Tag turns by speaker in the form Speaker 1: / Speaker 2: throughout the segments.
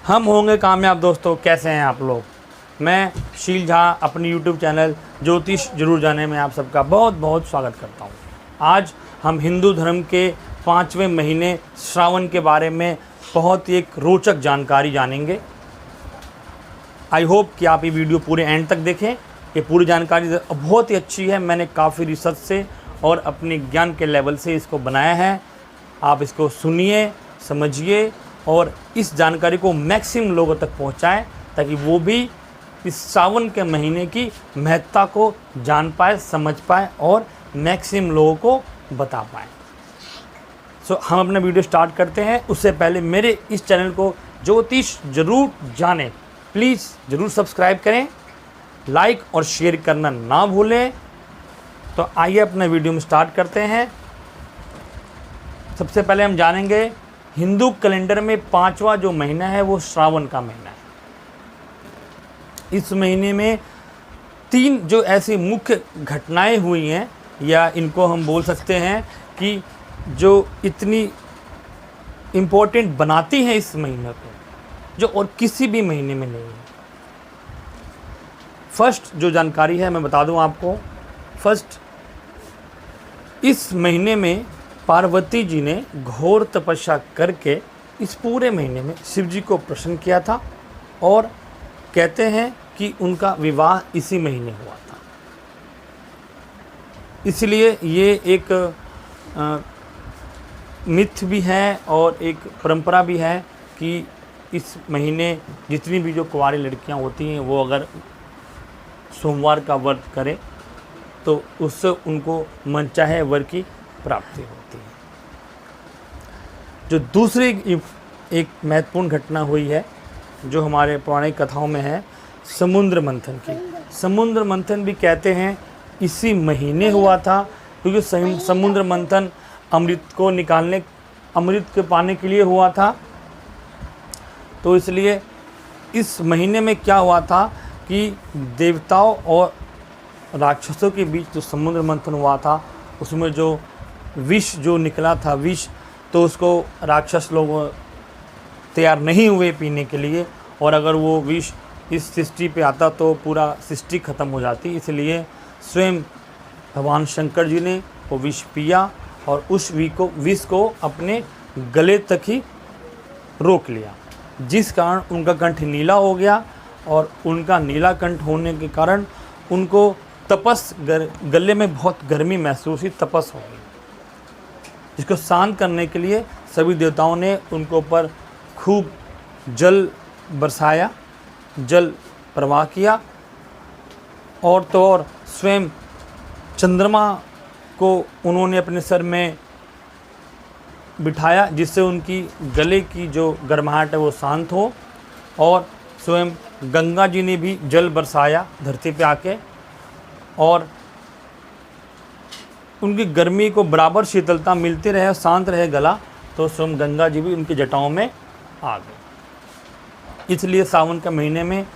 Speaker 1: हम होंगे कामयाब। दोस्तों, कैसे हैं आप लोग? मैं शील झा अपनी YouTube चैनल ज्योतिष जरूर जाने में आप सबका बहुत बहुत स्वागत करता हूं। आज हम हिंदू धर्म के 5वें महीने श्रावण के बारे में बहुत ही एक रोचक जानकारी जानेंगे। आई होप कि आप ये वीडियो पूरे एंड तक देखें। ये पूरी जानकारी बहुत ही अच्छी है। मैंने काफ़ी रिसर्च से और अपने ज्ञान के लेवल से इसको बनाया है। आप इसको सुनिए, समझिए और इस जानकारी को मैक्सिमम लोगों तक पहुंचाएं ताकि वो भी इस सावन के महीने की महत्ता को जान पाए, समझ पाए और मैक्सिमम लोगों को बता पाएँ। हम अपना वीडियो स्टार्ट करते हैं। उससे पहले मेरे इस चैनल को ज्योतिष जरूर जानें, प्लीज़ ज़रूर सब्सक्राइब करें, लाइक और शेयर करना ना भूलें। तो आइए अपना वीडियो में स्टार्ट करते हैं। सबसे पहले हम जानेंगे हिंदू कैलेंडर में 5वां जो महीना है वो श्रावण का महीना है। इस महीने में 3 जो ऐसी मुख्य घटनाएं हुई हैं, या इनको हम बोल सकते हैं कि जो इतनी इम्पोर्टेंट बनाती हैं इस महीने को, जो और किसी भी महीने में नहीं है। फर्स्ट जो जानकारी है मैं बता दूं आपको। फर्स्ट, इस महीने में पार्वती जी ने घोर तपस्या करके इस पूरे महीने में शिव जी को प्रसन्न किया था और कहते हैं कि उनका विवाह इसी महीने हुआ था। इसलिए ये एक मिथ भी है और एक परंपरा भी है कि इस महीने जितनी भी जो कुंवारी लड़कियां होती हैं वो अगर सोमवार का व्रत करें तो उससे उनको मनचाहे वर की प्राप्ति होती है। जो दूसरी एक महत्वपूर्ण घटना हुई है जो हमारे पौराणिक कथाओं में है, समुद्र मंथन की। समुद्र मंथन भी कहते हैं इसी महीने हुआ था, क्योंकि समुद्र मंथन अमृत को निकालने, अमृत के पाने के लिए हुआ था। तो इसलिए इस महीने में क्या हुआ था कि देवताओं और राक्षसों के बीच जो समुद्र मंथन हुआ था, उसमें जो विष जो निकला था, विष, तो उसको राक्षस लोग तैयार नहीं हुए पीने के लिए, और अगर वो विष इस सृष्टि पे आता तो पूरा सृष्टि खत्म हो जाती। इसलिए स्वयं भगवान शंकर जी ने वो विष पिया और उस विष को अपने गले तक ही रोक लिया, जिस कारण उनका कंठ नीला हो गया। और उनका नीला कंठ होने के कारण उनको गले में बहुत गर्मी महसूस हुई, तपस हो गई। जिसको शांत करने के लिए सभी देवताओं ने उनके ऊपर खूब जल बरसाया, जल प्रवाह किया, और तो और स्वयं चंद्रमा को उन्होंने अपने सर में बिठाया, जिससे उनकी गले की जो गर्माहट है वो शांत हो। और स्वयं गंगा जी ने भी जल बरसाया धरती पे आके, और उनकी गर्मी को बराबर शीतलता मिलती रहे, शांत रहे गला, तो स्वयं गंगा जी भी उनकी जटाओं में आ गए। इसलिए सावन के महीने में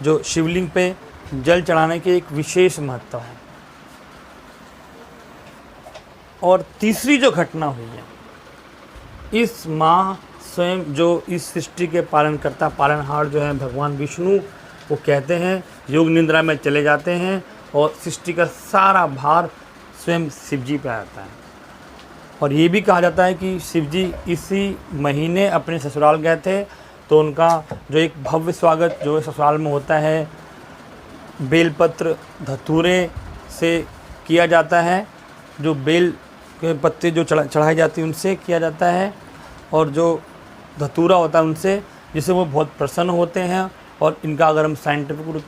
Speaker 1: जो शिवलिंग पे जल चढ़ाने की एक विशेष महत्व है। और तीसरी जो घटना हुई है, इस माह स्वयं जो इस सृष्टि के पालनकर्ता, पालनहार जो हैं भगवान विष्णु, वो कहते हैं योग निद्रा में चले जाते हैं और सृष्टि का सारा भार स्वयं शिव जी पे आता है। और ये भी कहा जाता है कि शिव जी इसी महीने अपने ससुराल गए थे, तो उनका जो एक भव्य स्वागत जो ससुराल में होता है, बेलपत्र धतूरे से किया जाता है। जो बेल के पत्ते जो चढ़ाई जाती हैं उनसे किया जाता है, और जो धतूरा होता है उनसे, जिससे वो बहुत प्रसन्न होते हैं। और इनका अगर हम साइंटिफिक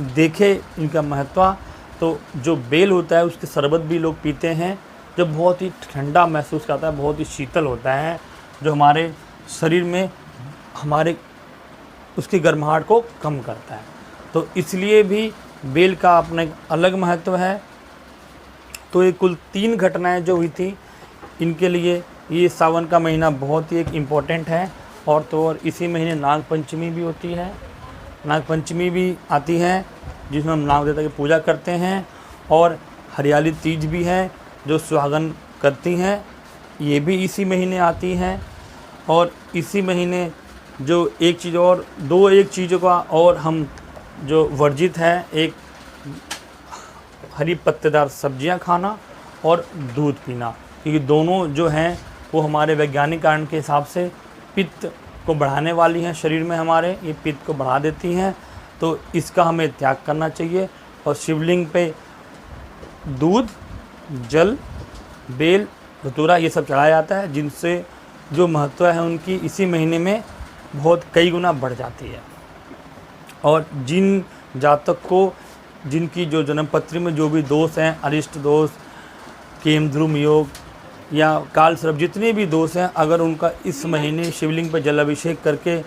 Speaker 1: देखें इनका महत्व, तो जो बेल होता है उसके शरबत भी लोग पीते हैं, जो बहुत ही ठंडा महसूस करता है, बहुत ही शीतल होता है, जो हमारे शरीर में हमारे उसकी गर्माहट को कम करता है। तो इसलिए भी बेल का अपना एक अलग महत्व है। तो ये कुल 3 घटनाएं जो हुई थी, इनके लिए ये सावन का महीना बहुत ही एक इम्पोर्टेंट है। और तो और इसी महीने नाग पंचमी भी होती है, नाग पंचमी भी आती है, जिसमें हम नाग देवता की पूजा करते हैं। और हरियाली तीज भी है जो सुहागन करती हैं, ये भी इसी महीने आती हैं। और इसी महीने जो एक चीज़ और एक चीज़ों का और हम जो वर्जित है, एक हरी पत्तेदार सब्जियां खाना और दूध पीना, क्योंकि दोनों जो हैं वो हमारे वैज्ञानिक कारण के हिसाब से पित्त को बढ़ाने वाली हैं, शरीर में हमारे ये पित्त को बढ़ा देती हैं, तो इसका हमें त्याग करना चाहिए। और शिवलिंग पे दूध, जल, बेल, धतूरा ये सब चढ़ाया जाता है, जिनसे जो महत्व है उनकी इसी महीने में बहुत कई गुना बढ़ जाती है। और जिन जातक को, जिनकी जो जन्मपत्री में जो भी दोष हैं, अरिष्ट दोष, केमद्रुम योग या काल सर्प, जितने भी दोष हैं, अगर उनका इस महीने शिवलिंग पर जल अभिषेक करके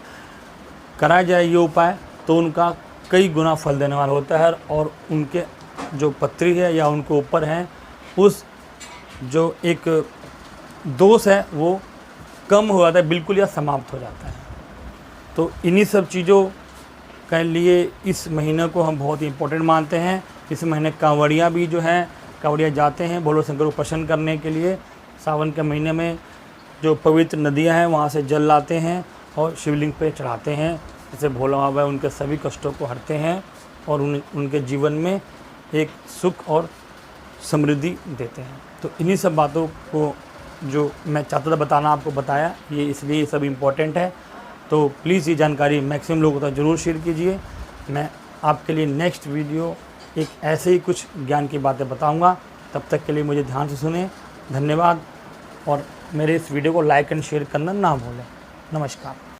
Speaker 1: कराया जाए ये उपाय, तो उनका कई गुना फल देने वाला होता है और उनके जो पत्री है या उनके ऊपर हैं उस जो एक दोष है वो कम हो जाता है बिल्कुल या समाप्त हो जाता है। तो इन्हीं सब चीज़ों के लिए इस महीने को हम बहुत ही इम्पोर्टेंट मानते हैं। इस महीने कांवड़ियाँ भी जो हैं, कांवड़ियाँ जाते हैं भोले शंकर को प्रसन्न करने के लिए। सावन के महीने में जो पवित्र नदियाँ हैं वहाँ से जल लाते हैं और शिवलिंग पे चढ़ाते हैं, जैसे भोला बाबा उनके सभी कष्टों को हरते हैं और उनके जीवन में एक सुख और समृद्धि देते हैं। तो इन्हीं सब बातों को जो मैं चाहता था बताना आपको बताया, ये इसलिए ये सब इम्पोर्टेंट है। तो प्लीज़ ये जानकारी मैक्सिमम लोगों तक ज़रूर शेयर कीजिए। मैं आपके लिए नेक्स्ट वीडियो एक ऐसे ही कुछ ज्ञान की बातें बताऊंगा। तब तक के लिए मुझे ध्यान से सुने, धन्यवाद। और मेरे इस वीडियो को लाइक एंड शेयर करना ना भूलें। नमस्कार।